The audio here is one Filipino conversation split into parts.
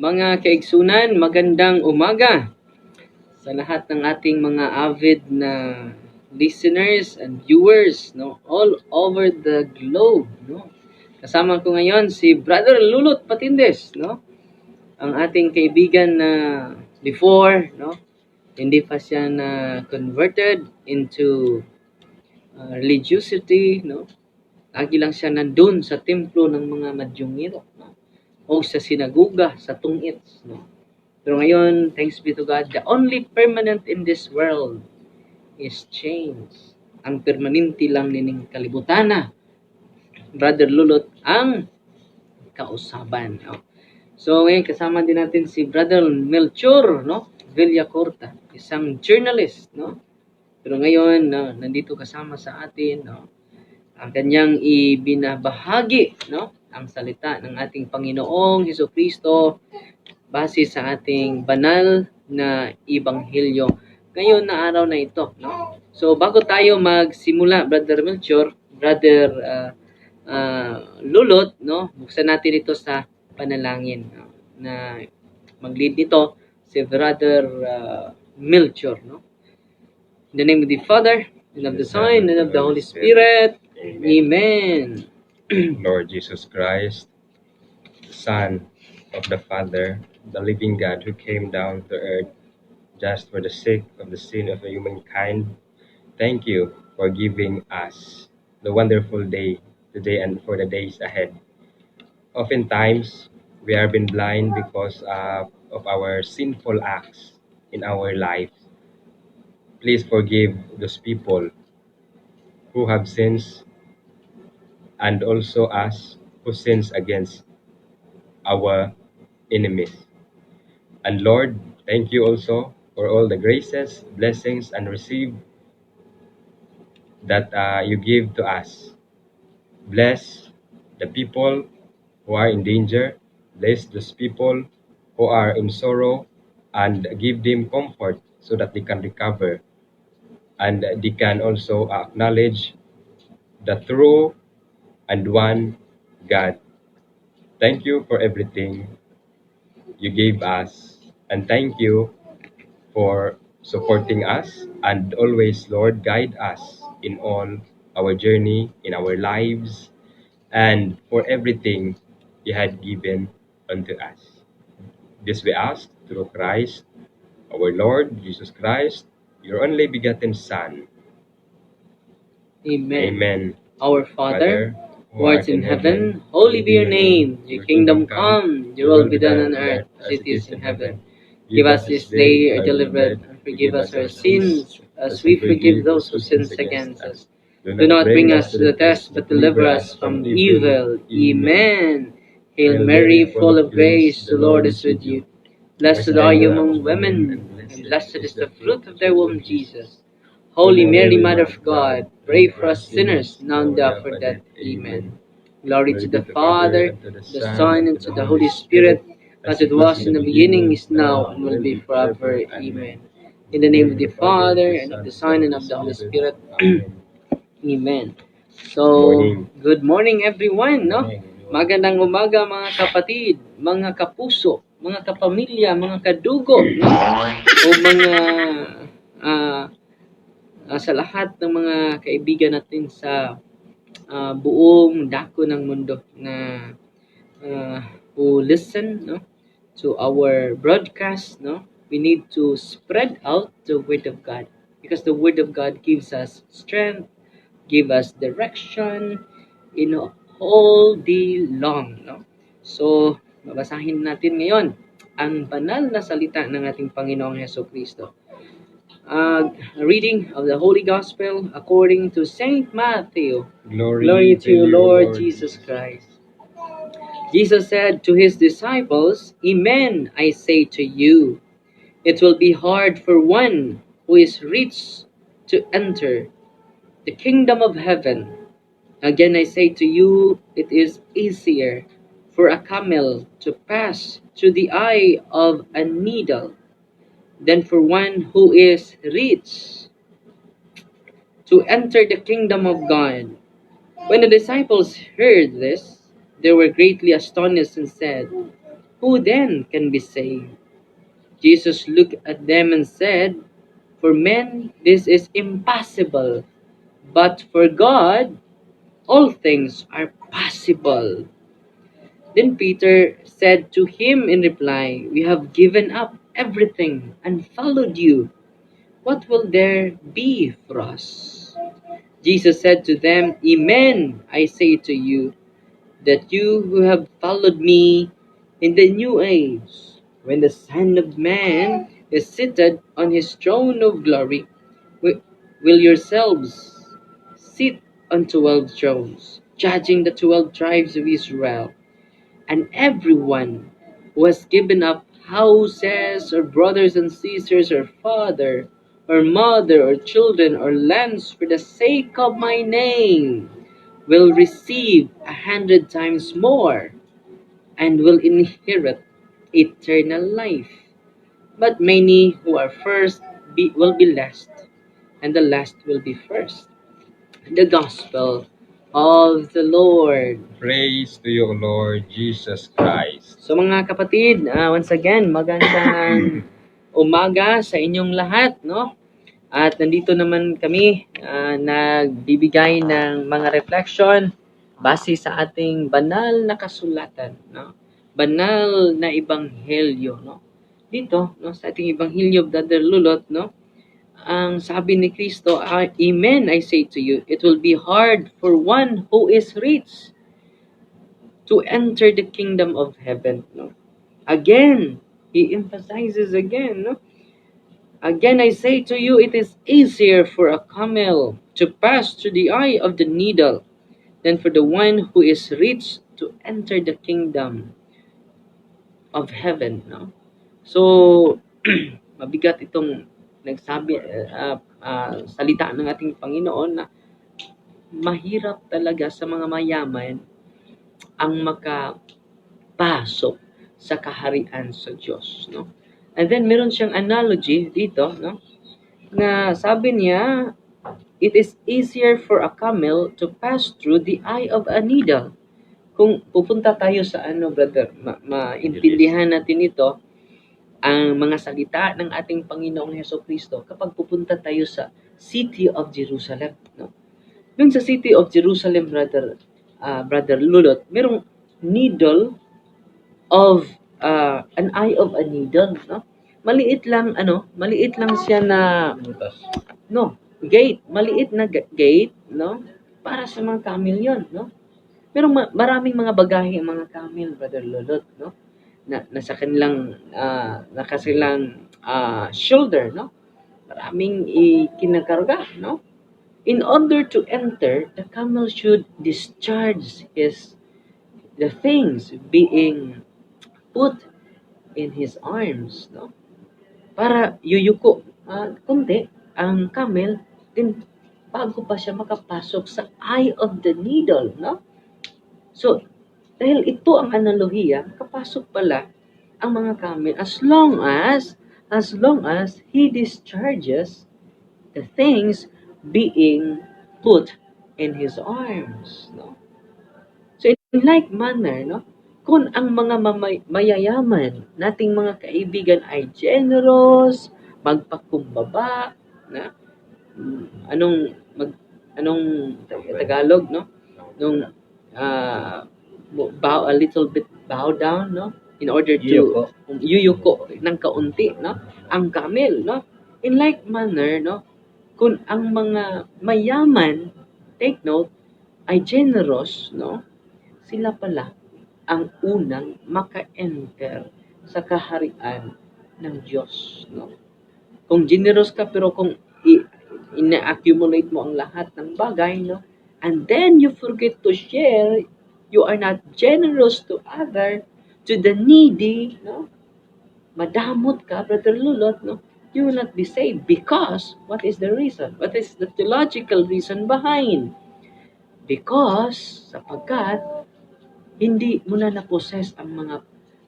Mga kaigsunan, magandang umaga sa lahat ng ating mga avid na listeners and viewers, no, all over the globe, no. Kasama ko ngayon si Brother Lulot Patindes, no, ang ating kaibigan na before, no, hindi pa siya na converted into religiosity, no. Lagi lang siya nandun sa templo ng mga Madyongiro, no, o sa sinaguga, sa tungits, no. Pero ngayon, thanks be to God, the only permanent in this world is change. Ang permanente lang nining kalibutan na, Brother Lulot, ang kausaban. No? So ngayon, kasama din natin si Brother Melchor, no? Villacorta, isang journalist, no? Pero ngayon, no, nandito kasama sa atin, no? Ang kanyang ibinabahagi, no? Ang salita ng ating Panginoong Hesukristo base sa ating banal na ebanghelyo ngayon na araw na ito, no? So bago tayo magsimula, Brother Melchor, Brother Lulot, no? Buksan natin ito sa panalangin, no? Na mag-lead nito si Brother Melchor, no? In the name of the Father, and of the Son, and of the Holy Spirit. Amen. Lord Jesus Christ, Son of the Father, the living God who came down to earth just for the sake of the sin of humankind, thank you for giving us the wonderful day today and for the days ahead. Oftentimes, we have been blind because of our sinful acts in our life. Please forgive those people who have sins and also us who sins against our enemies. And Lord, thank you also for all the graces, blessings, and receive that you give to us. Bless the people who are in danger. Bless those people who are in sorrow and give them comfort so that they can recover. And they can also acknowledge the true and one God. Thank you for everything you gave us. And thank you for supporting us, and always, Lord, guide us in all our journey, in our lives, and for everything you had given unto us. This we ask through Christ, our Lord Jesus Christ, your only begotten Son. Amen. Amen. Our Father, who art in heaven, holy be your name. Your kingdom come, your will be done on earth as it is in heaven. Give us this day our daily bread, and forgive us our sins, as we forgive those who sin against us. Do not bring us to the test, but deliver us from evil. Amen. Hail Mary, full of grace, the Lord is with you. Blessed are you among women, and blessed is the fruit of thy womb, Jesus. Holy Mary, Mother of God, pray for us sinners, now and the hour of our death. Amen. Glory to the Father, to the Son, and to the Holy Spirit, as it was in the beginning, is now, and will be forever. Amen. In the name of the Father, and of the Son, and of the Holy Spirit. Amen. So, good morning everyone, no? Magandang umaga mga kapatid, mga kapuso, mga kapamilya, mga kadugo, no? O mga sa lahat ng mga kaibigan natin sa buong dako ng mundo na who listen, no, to our broadcast, no. We need to spread out the word of God because the word of God gives us strength, give us direction, all day long, no. So babasahin natin ngayon ang banal na salita ng ating Panginoong Hesukristo. Reading of the Holy Gospel according to Saint Matthew. Glory to you, Lord Jesus Christ. Jesus said to his disciples, Amen, I say to you, it will be hard for one who is rich to enter the kingdom of heaven. Again, I say to you, it is easier for a camel to pass through the eye of a needle than for one who is rich to enter the kingdom of God. When the disciples heard this, they were greatly astonished and said, Who then can be saved? Jesus looked at them and said, For men this is impossible, but for God all things are possible. Then Peter said to him in reply, We have given up everything and followed you. What will there be for us? Jesus said to them, Amen, I say to you, that you who have followed me in the new age, when the Son of Man is seated on his throne of glory, will yourselves sit on 12 thrones, judging the 12 tribes of Israel. And everyone who has given up houses or brothers and sisters or father or mother or children or lands for the sake of my name will receive 100 times more and will inherit eternal life. But many who are first will be last, and the last will be first. The Gospel of the Lord. Praise to you, Lord Jesus Christ. So mga kapatid, once again, magandang umaga sa inyong lahat, no? At nandito naman kami nagbibigay ng mga reflection base sa ating banal na kasulatan, no? Banal na ebanghelyo, no? Dito, no, sa ating ebanghelyo of Brother Lulot, no? Ang sabi ni Kristo, Amen, I say to you, it will be hard for one who is rich to enter the kingdom of heaven, no? Again, he emphasizes again, no? Again, I say to you, it is easier for a camel to pass through the eye of the needle than for the one who is rich to enter the kingdom of heaven, no? So, mabigat itong nagsabi, salita ng ating Panginoon na mahirap talaga sa mga mayaman ang makapasok sa kaharian sa Diyos, no? And then meron siyang analogy dito, no? Na sabi niya, it is easier for a camel to pass through the eye of a needle. Kung pupunta tayo sa brother, maintindihan natin ito, ang mga salita ng ating Panginoong Hesukristo kapag pupunta tayo sa City of Jerusalem, no? Dun sa City of Jerusalem, brother Lulot, merong needle of an eye of a needle, no? Maliit lang siya na gate, maliit na gate, no? Para sa mga camel 'yon, no? Pero maraming mga bagahe ang mga camel, brother Lulot, no? Na nasa kanilang shoulder, no? Maraming ikinakarga, no? In order to enter, the camel should discharge the things being put in his arms, no? Para yuyuko kunti ang camel, din bago pa siya makapasok sa eye of the needle, no? So, dahil ito ang analohiya, makapasok pala ang mga camel as long as he discharges the things being put in his arms, no? So in like manner, no, kung ang mga mayayaman nating mga kaibigan ay generous, magpakumbaba, na anong Tagalog, no? Nung a little bit bow down, no? In order to yuyuko ng kaunti, no? Ang camel, no? In like manner, no, kung ang mga mayaman, take note, ay generous, no? Sila pala ang unang maka-enter sa kaharian ng Diyos, no? Kung generous ka pero kung ina-accumulate mo ang lahat ng bagay, no? And then you forget to share, you are not generous to the needy, no? Madamot ka, Brother Lulot, no? You will not be saved because, what is the reason? What is the theological reason behind? Because, sapagkat, hindi mo na na-possess ang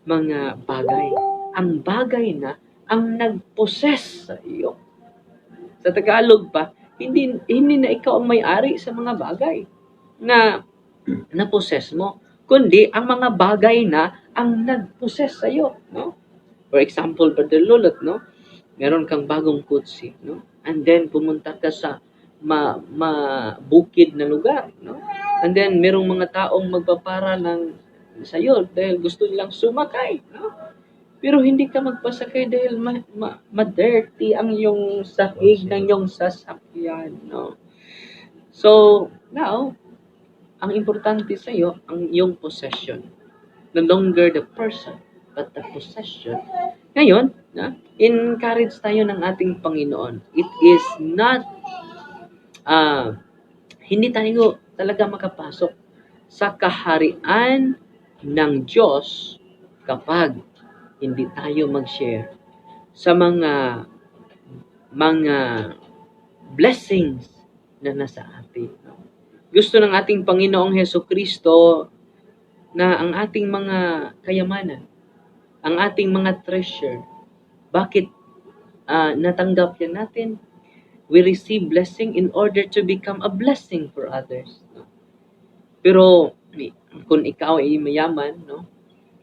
mga bagay. Ang bagay na ang nag-possess sa iyo. Sa Tagalog pa, hindi na ikaw ang may-ari sa mga bagay na na-possess mo, kundi ang mga bagay na ang nag-possess sa'yo, no? For example, Brother Lulot, no? Meron kang bagong kutsi, no? And then pumunta ka sa bukid na lugar, no? And then merong mga taong magpapara ng sa'yo dahil gusto nilang sumakay, no? Pero hindi ka magpasakay dahil ma-dirty ang iyong sahig ng iyong sasakyan, no? So, now, ang importante sa iyo ang iyong possession. No longer the person, but the possession. Ngayon, encourage tayo ng ating Panginoon. It is not, hindi tayo talaga makapasok sa kaharian ng Diyos kapag hindi tayo mag-share sa mga blessings na nasa atin. Gusto ng ating Panginoong Hesukristo na ang ating mga kayamanan, ang ating mga treasure, bakit natanggap yan natin? We receive blessing in order to become a blessing for others. No? Pero kung ikaw ay mayaman, no,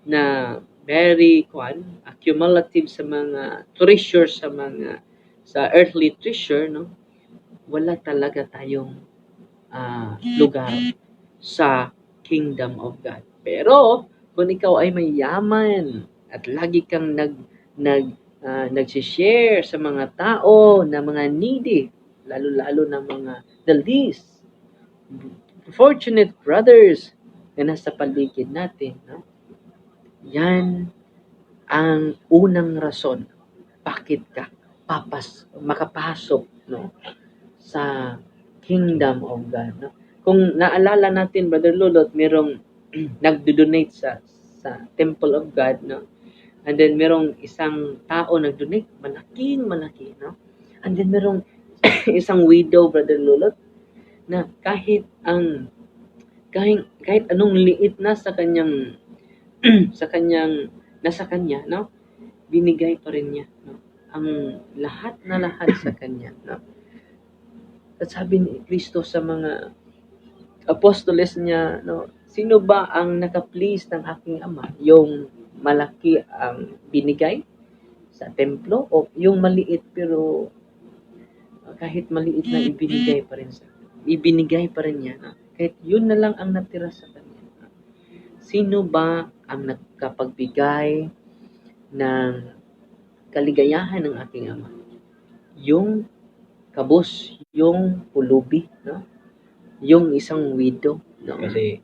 na very accumulative sa mga treasure, sa earthly treasure, no, wala talaga tayong lugar sa kingdom of God. Pero kung ikaw ay mayaman at lagi kang nagsishare sa mga tao na mga needy, lalo-lalo na mga the least fortunate brothers na nasa paligid natin, no? Yan ang unang rason bakit ka makapasok, no, sa kingdom of God, no? Kung naalala natin, Brother Lulot, merong nagdo-donate sa Temple of God, no? And then merong isang tao nag-donate, malaki, no? And then merong isang widow, Brother Lulot, na kahit anong liit na sa kanyang nasa kanya, no? Binigay pa rin niya, no? Ang lahat sa kanya, no? At sabi ni Kristo sa mga apostoles niya, no, sino ba ang naka-please ng aking Ama? Yung malaki ang binigay sa templo o yung maliit pero kahit maliit na ibinigay pa rin niya, no? Kahit yun na lang ang natira sa kanya. No? Sino ba ang nagkapagbigay ng kaligayahan ng aking Ama? Yung kabos, yung pulubi, no? Yung isang widow, no? Kasi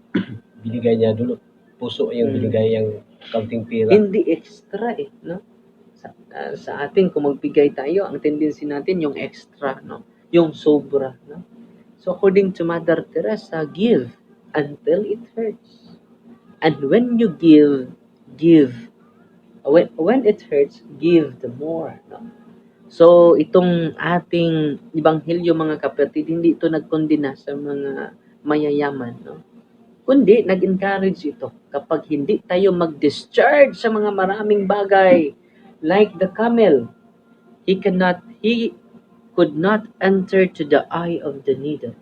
binigay niya dulo, puso yung binigay yung kaunting pera. Hindi extra no? Sa atin, kung magbigay tayo, ang tendency natin yung extra, no? Yung sobra, no? So according to Mother Teresa, give until it hurts. And when you give. When it hurts, give the more, no? So, itong ating ebanghelyo, mga kapatid, hindi ito nagkondena sa mga mayayaman, no? Kundi, nag-encourage ito. Kapag hindi tayo mag-discharge sa mga maraming bagay, like the camel, he could not enter to the eye of the needle.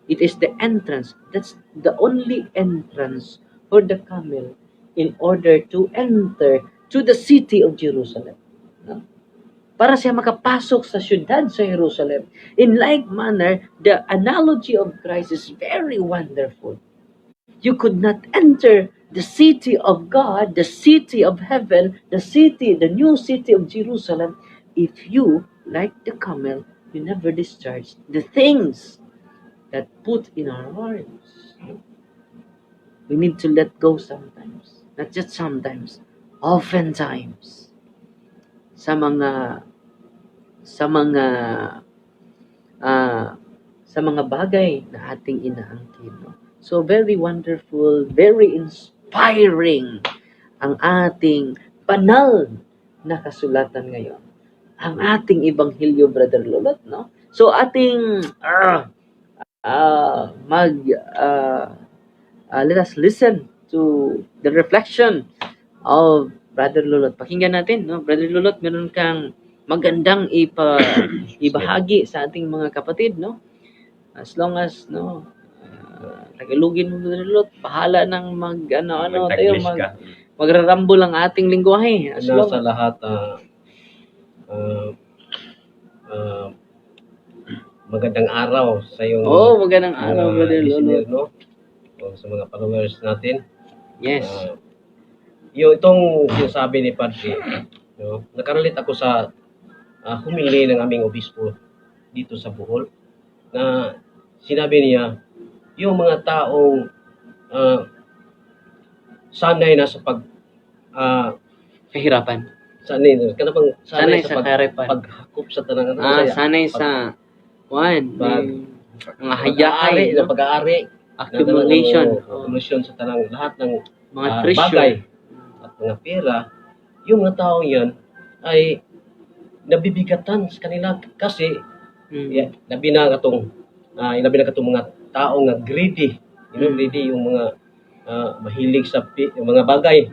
It is the entrance. That's the only entrance for the camel in order to enter to the city of Jerusalem. No? Para siya makapasok sa syudad sa Jerusalem. In like manner, the analogy of Christ is very wonderful. You could not enter the city of God, the city of heaven, the new city of Jerusalem, if you, like the camel, you never discharge the things that put in our hearts. We need to let go sometimes. Not just sometimes, oftentimes. Sa mga bagay na ating inaangkin, no? So very wonderful, very inspiring ang ating banal na kasulatan ngayon. Ang ating ebanghelyo, Brother Lulot, no? So ating let us listen to the reflection of Brother Lulot. Pakinggan natin, no? Brother Lulot, meron kang magandang ibahagi sa ating mga kapatid, no? As long as, no, Tagalogin mo, Brother Lulot. Bahala nang ano tayo, Mag-Taglish ka. magrarambol ang ating lingwahe. As Ano long, sa lahat, ah, ah, magandang araw sa iyong magandang araw, Brother listener, Lulot. no? O sa mga followers natin. Yes. Itong sinasabi ni Padre, no? Nakarelate ako sa humili ng aming obispo dito sa Bohol na sinabi niya yung mga taong sanay na sa Kahirapan. sanay bang Sanay sa kahirapan. paghakop sa tanang Sanay sa mga pag-aari, hayakay, no? pag-aari, Accumulation. accumulation sa tanang lahat ng Mga bagay treasure. at mga pera. Yung mga tao yan ay nabibigatan sa kanila kasi labi na katong mga tao nga greedy. Greedy yung mga mahilig sa yung mga bagay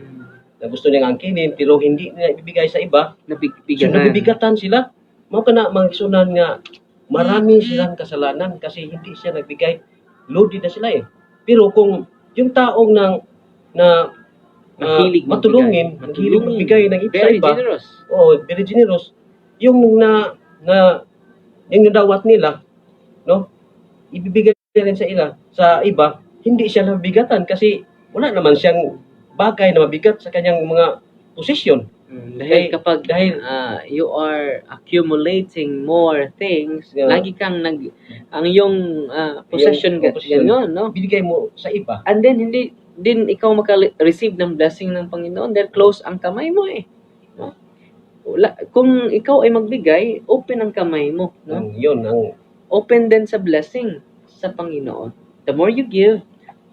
na gusto niya angkinin pero hindi nila ibibigay sa iba. So nabibigatan sila. Mao kana magsunan nga marami silang kasalanan kasi hindi siya nagbigay. Loaded na sila eh. Pero kung yung taong Mahilig matulungin, mahilig magbigay ng sa very iba, generous. very generous, yung yung nadawat nila, no? Ibibigay rin sa iba, hindi siya nabigatan kasi wala naman siyang bagay na mabigat sa kanyang mga posisyon. Dahil kapag you are accumulating more things, Yeah. lagi kang ang iyong possession Yung possession. gano'n, no? Binigay mo sa iba. And then hindi din ikaw maka-receive ng blessing ng Panginoon dahil close ang kamay mo eh. No? Kung ikaw ay magbigay, open ang kamay mo, no? Yun ang Open din sa blessing sa Panginoon. The more you give,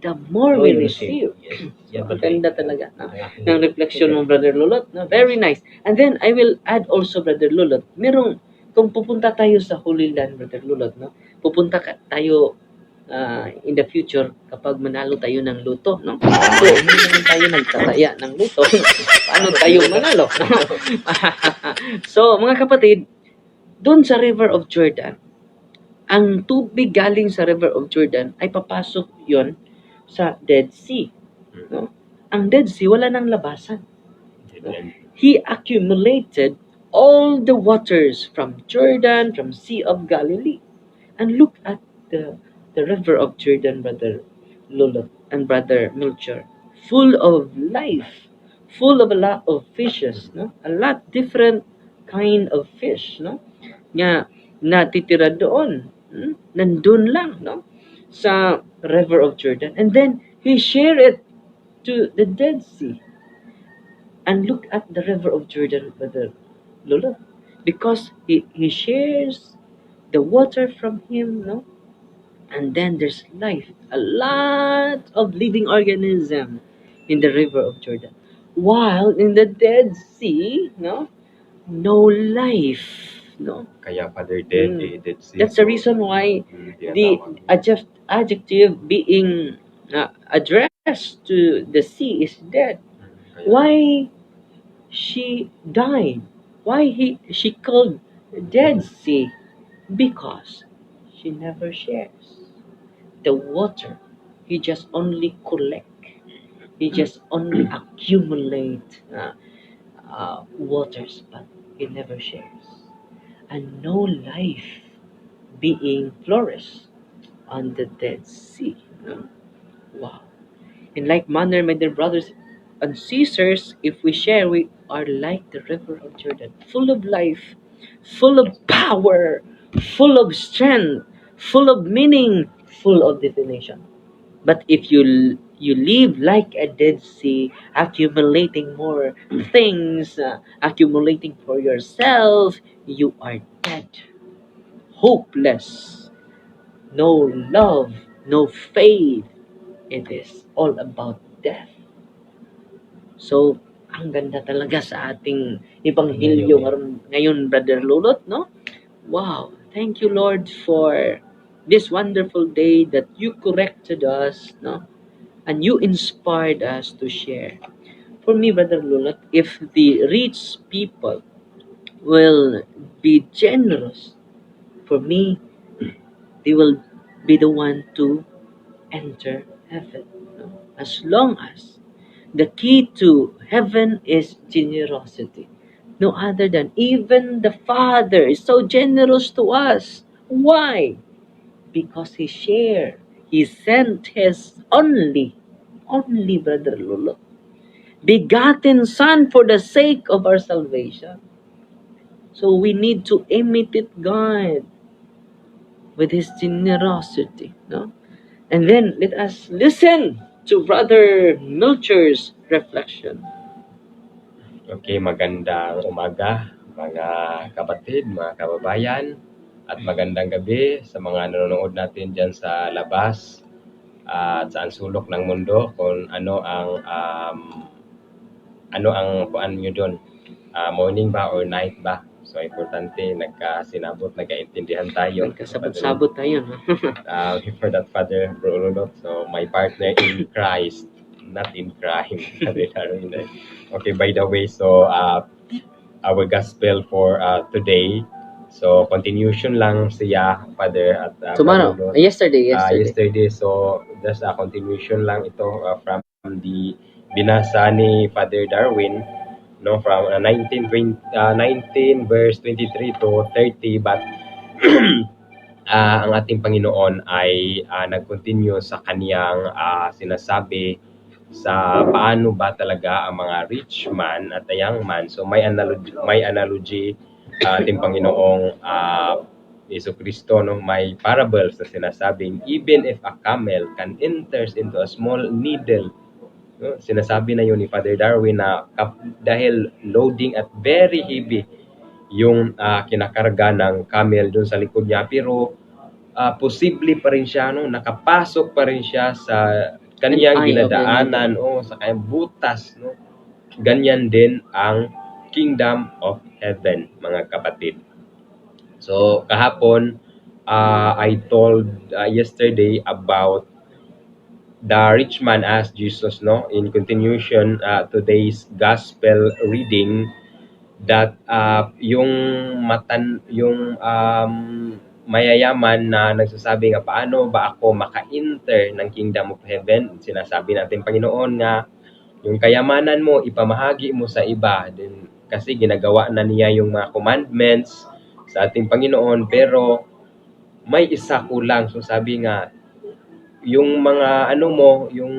the more we receive. Yes. Yan Ang ba ganda talaga, no? Ng reflection mo, Brother Lulot. No? Very nice. And then, I will add also, Brother Lulot, kung pupunta tayo sa Holy Land, Brother Lulot, no? Pupunta tayo in the future kapag manalo tayo ng luto, no? So, hindi naman tayo nagtataya ng luto. Paano tayo manalo? So, mga kapatid, doon sa River of Jordan, ang tubig galing sa River of Jordan ay papasok yon sa Dead Sea. No? Ang Dead Sea, wala nang labasan. He accumulated all the waters from Jordan, from Sea of Galilee. And look at the River of Jordan, Brother Lulot and Brother Melchor. Full of life. Full of a lot of fishes. No? A lot different kind of fish. No? Nga natitira doon. Nandun lang, no? Sa River of Jordan. And then, he shared it to the Dead Sea. And look at the River of Jordan, Brother Lulot. Because he shares the water from him, no? And then there's life. A lot of living organism in the River of Jordan. While in the Dead Sea, no life, no? Kaya Father Dead, Dead Sea. That's the reason why the adjective being addressed to the sea is dead. Why she died? Why she called Dead Sea? Because she never shares the water. He just only collect. He just only accumulate waters, but he never shares. And no life being flourished on the Dead Sea. No? Wow. In like manner, my dear brothers and sisters, if we share, we are like the River of Jordan, full of life, full of power, full of strength, full of meaning, full of definition. But if you live like a Dead Sea, accumulating more things, accumulating for yourself, you are dead, hopeless, no love, no faith. It is all about death. So, ang ganda talaga sa ating Ebanghelyo ngayon, Brother Lulot, no? Wow. Thank you, Lord, for this wonderful day that you corrected us, no? And you inspired us to share. For me, Brother Lulot, if the rich people will be generous, for me, they will be the one to enter heaven. No? As long as the key to heaven is generosity. No other than even the Father is so generous to us. Why? Because He shared. He sent His only brother Lolo, begotten Son for the sake of our salvation. So we need to imitate God with His generosity. No? And then let us listen to Brother Milcher's reflection. Okay, magandang umaga mga kapatid, mga kababayan, at magandang gabi sa mga nanonood natin dyan sa labas at saan sulok ng mundo kung ano ang kuan nyo doon, morning ba or night ba. So importante nagkasinabot, nagkaintindihan tayo. Nagkasabot-sabot tayo. No? For that, Father Bro Lulot, so my partner in Christ, not in crime. Okay, by the way, so our gospel for today, so continuation lang siya, Father, at Tomorrow. Brother Lulot. Yesterday, so just a continuation lang ito from the binasa ni Father Darwin, no, from 19 verse 23 to 30, but ang ating Panginoon ay nag-continue sa kaniyang sinasabi sa paano ba talaga ang mga rich man at the young man. So may analogy ating Panginoong Yesu Kristo, no, may parables na sinasabing even if a camel can enters into a small needle, no, sinasabi na yun ni Father Darwin na dahil loading at very heavy yung kinakarga ng camel doon sa likod niya, pero posible pa rin siya, no, nakapasok pa rin siya sa kaniyang ginadaanan o sa kanyang butas, no. Ganyan din ang kingdom of heaven, mga kapatid. So kahapon I told yesterday about the rich man asked Jesus, no, in continuation today's gospel reading, that yung mayayaman na nagsasabi nga paano ba ako maka-enter ng kingdom of heaven. Sinasabi natin Panginoon nga yung kayamanan mo ipamahagi mo sa iba, din kasi ginagawa na niya yung mga commandments sa ating Panginoon, pero may isa kulang. So sabi nga, yung mga yung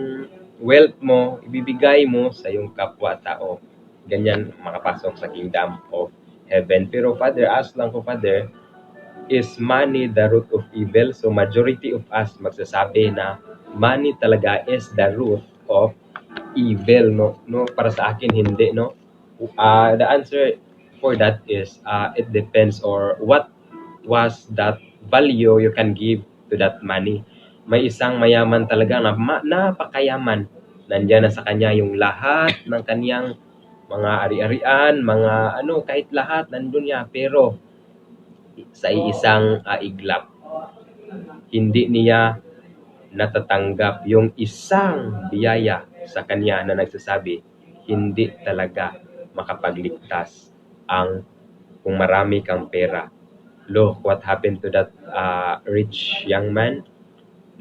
wealth mo ibibigay mo sa yung kapwa-tao, ganyan makapasok sa kingdom of heaven. Pero Father, ask lang ko, Father, is money the root of evil? So majority of us magsasabi na money talaga is the root of evil, no, para sa akin hindi, no. The answer for that is it depends, or what was that value you can give to that money. May isang mayaman talaga na napakayaman, nandiyan na sa kanya yung lahat ng kaniyang mga ari-arian, mga kahit lahat nandun niya, pero sa isang iglap hindi niya natatanggap yung isang biyaya sa kanya na nagsasabi hindi talaga makapagligtas ang kung marami kang pera. Look what happened to that rich young man.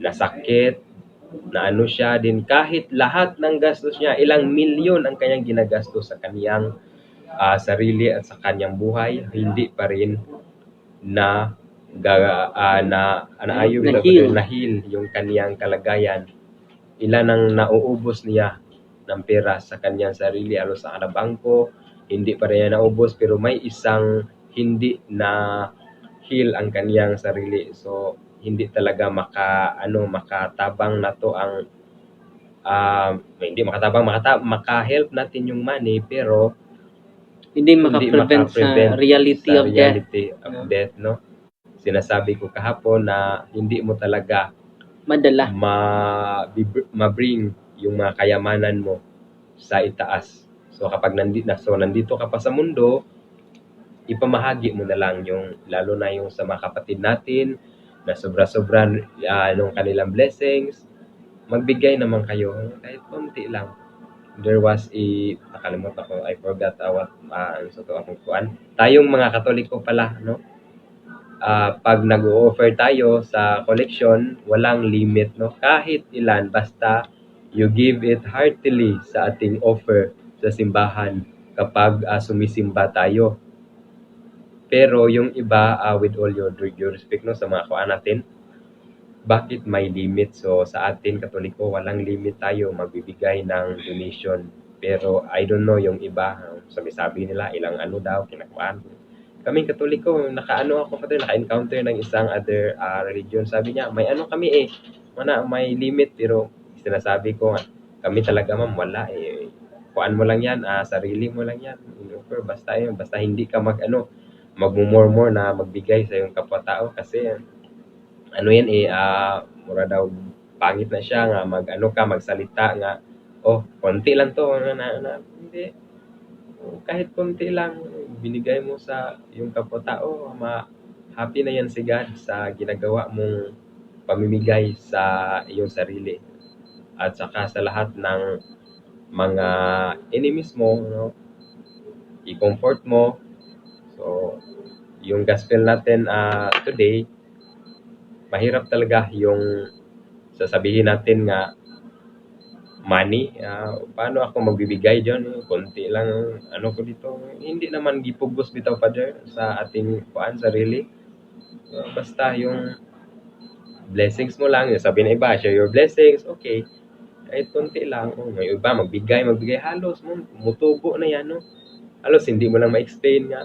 Nasakit, na siya din, kahit lahat ng gastos niya, ilang milyon ang kanyang ginagastos sa kaniyang sarili at sa kanyang buhay, hindi pa rin nahil yung kaniyang kalagayan. Ilan ang nauubos niya ng pera sa kanyang sarili, alo sa bangko, hindi pa rin naubos, pero may isang hindi na heal ang kaniyang sarili. So hindi talaga makatabang na to ang hindi makatabang, maka-help natin yung money, pero hindi maka-prevent sa reality of death, no. Sinasabi ko kahapon na hindi mo talaga madala ma-bring yung mga kayamanan mo sa itaas. So kapag nandito ka pa sa mundo, ipamahagi mo na lang yung, lalo na yung sa mga kapatid natin na sobra-sobra nung kanilang blessings, magbigay naman kayo kahit konti lang. There was nakalimutan ko, I forgot what so to akong kuan. Tayong mga Katoliko pala, no, pag nag-o-offer tayo sa collection, walang limit, no? Kahit ilan, basta you give it heartily sa ating offer sa simbahan kapag sumisimba tayo. Pero yung iba, with all your due respect, no, sa mga kuan natin, bakit may limit? So sa atin Katoliko, walang limit tayo magbibigay ng donation. Pero I don't know yung iba, sabi nila ilang ano daw kinakuan. Kaming Katoliko, nakaano ako pa naka-encounter ng isang other religion. Sabi niya, may ano kami may limit, pero sinasabi ko, kami talaga ma'am, wala kuan mo lang yan, sarili mo lang yan. Basta hindi ka magmumurmur na magbigay sa iyong kapwa-tao kasi ano yan mura daw pangit na siya nga magsalita nga konti lang to hindi. Kahit konti lang binigay mo sa yung kapwa-tao, happy na yan si God sa ginagawa mong pamimigay sa iyong sarili. At saka sa lahat ng mga enemies mo, no, i-comfort mo. So yung gospel natin today, mahirap talaga yung sasabihin natin nga money, paano ako magbibigay diyan, konti lang ko dito. Hindi naman gipugos bitaw Father sa ating sarili. Basta yung blessings mo lang, sabi na iba, share your blessings, okay. Kahit konti lang, may iba magbigay halos mutubo na yan, no. Halos hindi mo lang ma-explain nga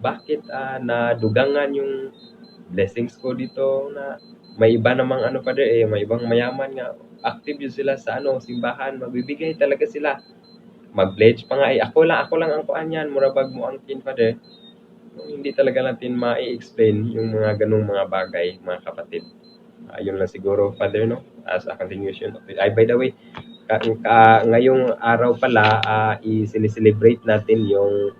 bakit nadugangan yung blessings ko dito na may iba namang Father may ibang mayaman nga active yun sila sa simbahan, magbibigay talaga sila, mag-pledge pa nga ako lang ang kuan yan, murabag mo ang kin Father. Hindi talaga natin ma-explain yung mga ganung mga bagay, mga kapatid. Yun lang siguro Father, no, as a continuation of it. By the way, ngayong araw pala i-celebrate natin yung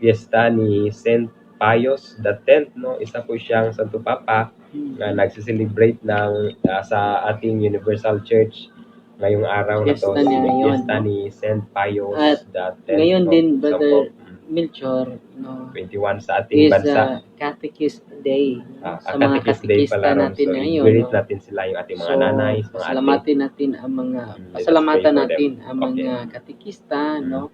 fiesta ni Saint Pius X, no? Isa po siyang Santo Papa na nagse-celebrate ng sa ating Universal Church ngayong araw na to, fiesta ni Saint Pius X. Ngayon din, Brother Melchor, no, 21 sa ating bansa. Catechist Day, sa mga Catechist Day katekista pala natin so, ngayon. i-greet natin sila, yung ating mga nanay, mga pasalamatan natin ang mga mga katekista, no,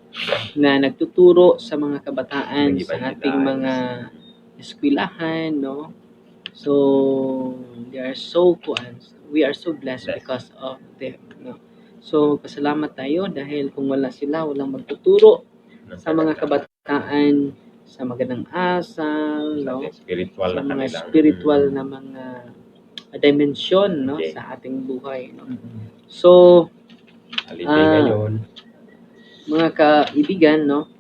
na nagtuturo sa mga kabataan sa ating mga eskwelahan, no. So we are so blessed because of them, no. So pasalamat tayo dahil kung wala sila, walang magtuturo sa mga kabataan sa magandang asal, no, spiritual sa na mga kanilang spiritual na mga dimension, no, sa ating buhay, no. So ngayon, mga kaibigan, no,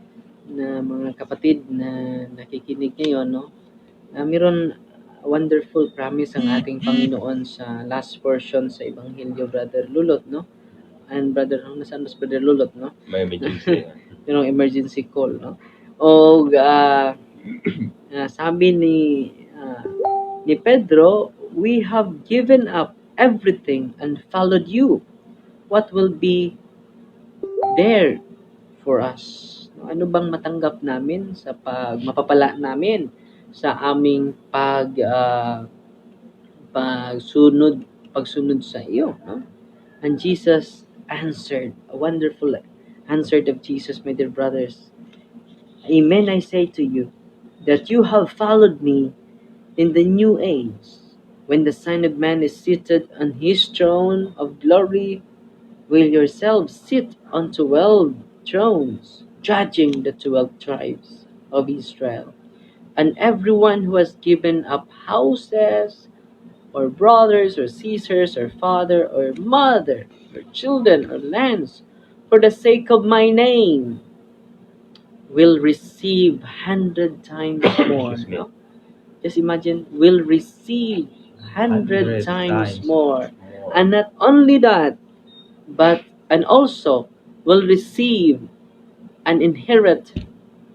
na mga kapatid na nakikinig ngayon, no, mayroon wonderful promise ang ating Panginoon sa last portion sa Ebanghelyo, Brother Lulot, no, and nasaan Brother Lulot, no, may emergency. yung emergency call, no. O sabi ni Pedro, we have given up everything and followed you. What will be there for us? Ano bang matanggap namin sa mapapala namin sa aming pagsunod sa iyo, no? And Jesus answered, a wonderful answer of Jesus, my dear brothers. Amen, I say to you, that you have followed me in the new age. When the Son of Man is seated on his throne of glory, will yourselves sit on 12 thrones, judging the 12 tribes of Israel. And everyone who has given up houses, or brothers, or sisters, or father, or mother, or children, or lands, for the sake of my name, will receive 100 times more. No? Just imagine, will receive 100 times more. And not only that, and also will receive and inherit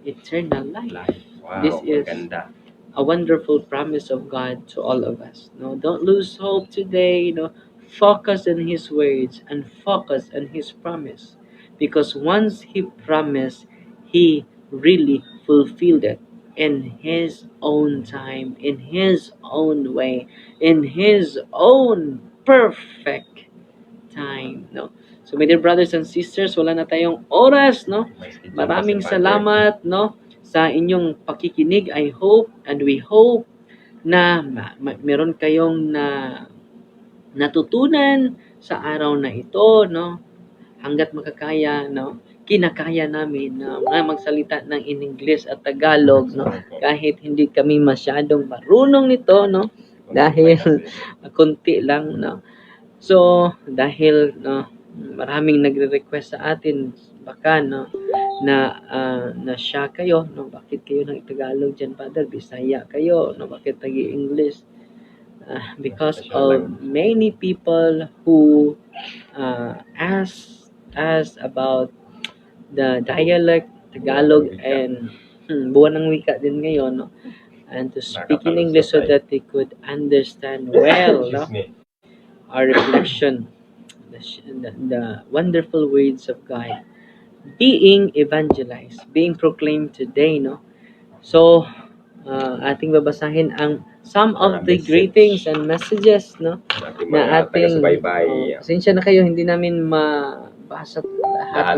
eternal life. Wow, This is maganda. a wonderful promise of God to all of us. No, don't lose hope today. Focus on His words and focus on His promise, because once He promised, He really fulfilled it. in His own time, in His own way, in His own perfect time, no? So, my dear brothers and sisters, wala na tayong oras, no? Maraming salamat, no, sa inyong pakikinig. I hope and we hope na meron kayong natutunan sa araw na ito, no? Hanggat makakaya, no? Kinakaya namin na magsalita ng in English at Tagalog, no? Kahit hindi kami masyadong marunong nito, no? Dahil kunti lang, no? So, dahil no, maraming nagre-request sa atin baka no na siya kayo, no, bakit kayo ng Tagalog diyan, Father? Bisaya kayo, no, bakit nag-English? Because of many people who ask about the dialect Tagalog and buwan ng wika din ngayon, no, and to speak in English so that they could understand well, no, our reflection, the wonderful words of God being evangelized, being proclaimed today, no? So, ating babasahin ang some of the greetings and messages, no? Na ating, pasensya na kayo, hindi namin mabasa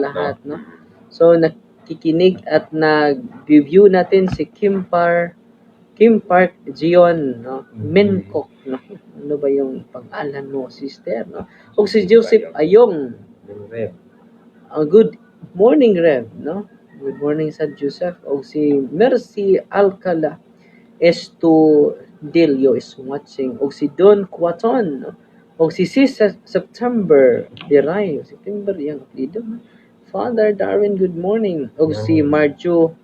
lahat, no? So, nakikinig at nag-review natin si Kim Park Gion, no? Mincock, no? Ano ba yung pangalan mo, sister, no? O si Joseph Ayong. Good morning, Rev, no? Good morning sa Joseph. O si Mercy Alcala Estudillo is watching. O si Don Quaton, no? O si September Diray. September yung apelido, no? Father Darwin, good morning. O si Marjo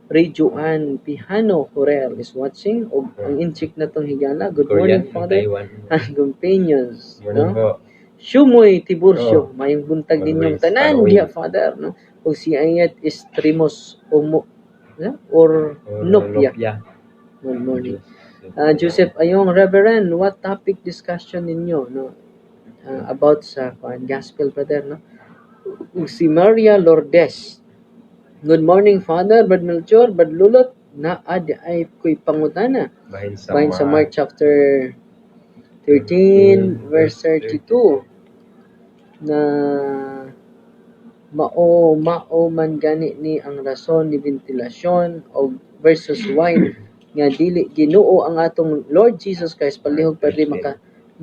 Rejuan Pihano Corel is watching. O ang inchik na tong higala. Good morning, Father. Companions, no? Shumoy Tiburcio, mayong buntag ninyong tanan diha, Father, no? O si Ayat Estrimos or Nopia. Good morning. Joseph Ayong, Reverend, what topic discussion ninyo, no? About sa gospel, Brother, no? O si Maria Lourdes. Good morning, Father, Brad Melchor, Brad Lulot, na ay ko'y pangutana. Bahin sa Mark chapter 13, verse 32, na mao man gani ni ang rason ni ventilasyon o versus wine nga dili Ginoo ang atong Lord Jesus Christ palihog pwede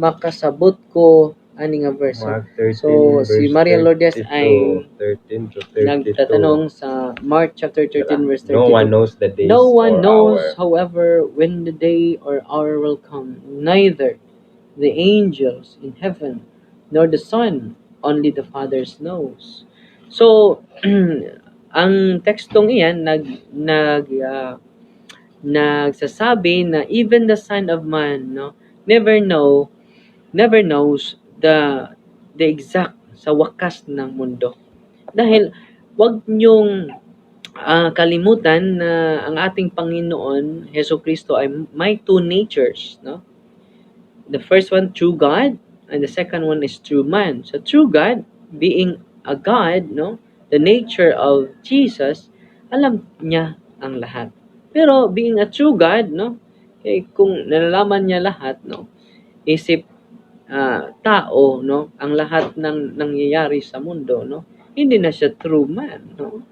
makasabot ko ani nga verse. So si Maria Lourdes ay 13 to 32. nagtatanong sa Mark chapter 13 verse 32. No one knows the days No one or knows, hour. however, when the day or hour will come, neither the angels in heaven nor the Son, only the Father knows. So, ang tekstong iyan nagsasabi na even the Son of Man, no, never knows the exact sa wakas ng mundo. Dahil wag nyong kalimutan na ang ating Panginoon Hesukristo ay may two natures, no? The first one, true God, and the second one is true man. So true God, being a God, no, the nature of Jesus, alam niya ang lahat. Pero being a true God, no, kung nalalaman niya lahat, no, isip tao, no, ang lahat ng nangyayari sa mundo, no, hindi na siya true man, no.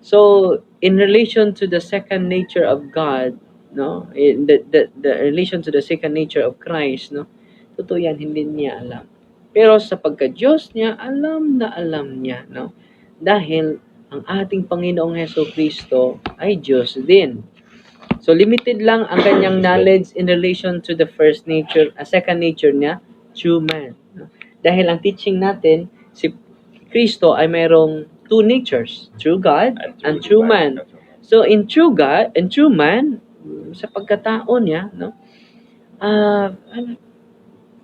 So in relation to the second nature of God, no, the relation to the second nature of Christ, no, totoo yan, hindi niya alam. Pero sa pagka-Diyos niya, alam niya, no, dahil ang ating Panginoong Hesukristo ay Diyos din. So limited lang ang kanyang knowledge in relation to the first nature, second nature niya, true man, no? Dahil ang teaching natin, si Kristo ay mayroong two natures, true God and true man. So in true God and true man, sa pagkatao niya, no,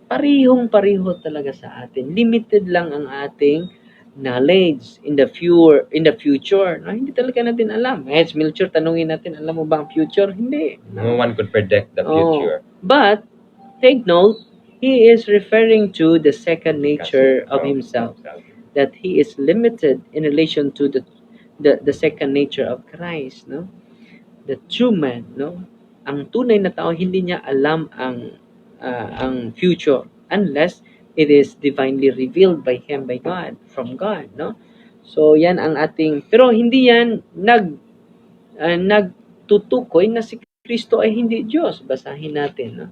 parihong-pariho talaga sa atin. Limited lang ang ating knowledge in the future. No, hindi talaga natin alam. Melchor, tanungin natin, alam mo ba ang future? Hindi. No one could predict the future. But take note, he is referring to the second nature of himself, that he is limited in relation to the second nature of Christ, no? the true man, no? Ang tunay na tao hindi niya alam ang future unless it is divinely revealed by him, by God, from God, no? So yan ang ating, pero hindi yan nagtutukoy na si Kristo ay hindi Diyos. Basahin natin, no?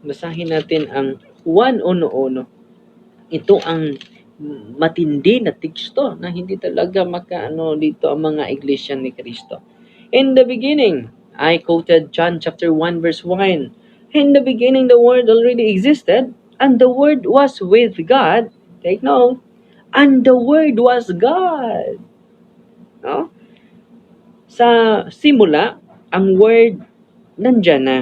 Basahin natin ang 1:1. Ito ang matindi na teksto na hindi talaga makaano dito ang mga iglesia ni Kristo. In the beginning, I quoted John chapter 1 verse 1. In the beginning, the Word already existed, and the Word was with God. Take note. And the Word was God. No? Sa simula, ang Word nandyan na.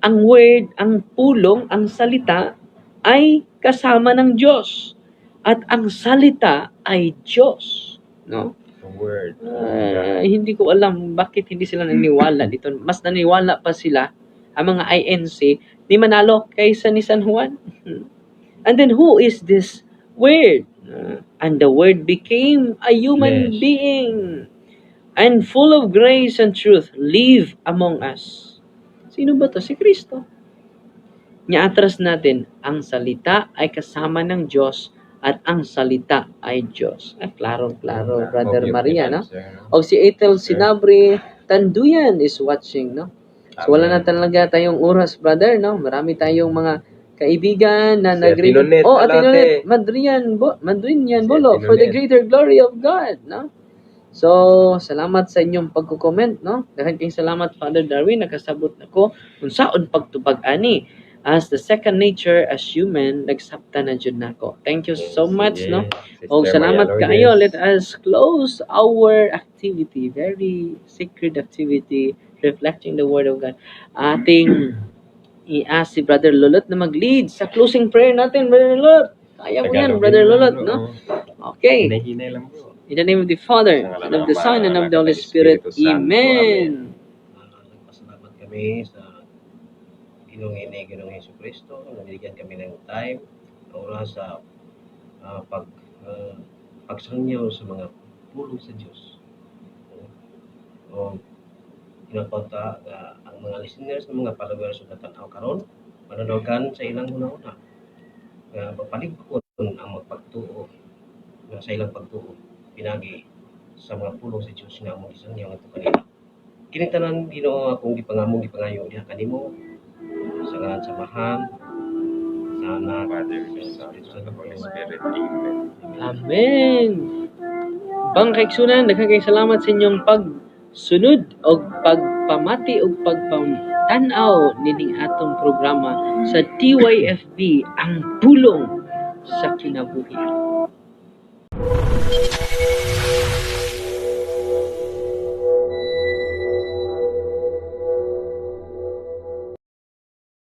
Ang Word, ang pulong, ang salita ay kasama ng Diyos. At ang salita ay Diyos. No? The word. Hindi ko alam bakit hindi sila naniwala dito. Mas naniwala pa sila, ang mga INC, ni Manalo kaysa ni San Juan. And then who is this Word? And the Word became a human Flesh. being and full of grace and truth live among us. Sino ba to? Si Kristo. Niatras natin, ang salita ay kasama ng Diyos at ang salita ay Diyos. Klaro-klaro, Brother Maria, no? O si Ethel Sinabri Tanduyan is watching, no? So wala na talaga tayong oras, brother, no? Marami tayong mga kaibigan na Si nag-read. Atinonet, Alate. Madrian Si Bolo, for the Atinonet. greater glory of God, no? So, salamat sa inyong pagko-comment, no? Dahil kayong salamat, Father Darwin, nakasabot ako kung saan pagtupag ani. As the second nature, as human, nagsabta na dyan nako. Thank you so much, no? O salamat kayo. Let us close our activity, very sacred activity, reflecting the Word of God. Ating i-ask si Brother Lulot na mag-lead sa closing prayer natin, Brother Lulot. Kaya mo yan, Brother Lulot, no? Okay. Hinay-hinay lang bro. In the name of the Father, and of the Son, and of the Holy Spirit. Amen. Nagpasalamat kami sa Ginoong Hesus Kristo na binigyan kami ng time, oras sa pagsangyaw sa mga pulong sa Diyos. O pinapunta ang mga listeners ng mga followers na tanaw karon, mananawagan sa ilang una-una. Papaligkon ang magpagtuo sa ilang pagtuo pinagi sa mga pulong sa Diyos nga among gisangyaw ito kanila. Kini tanan Ginoo akong gipangayo diha kanimo sa ngalan sa Amahan, sa Anak, Father, sa Son, Espiritu and Holy Santo. Spirit. Amen. Amen. Bang kaigsunan, daghang salamat sa inyong pagsunod o pagpamati o pagpamtanaw nining atong programa sa TYFB, ang pulong sa kinabuhi.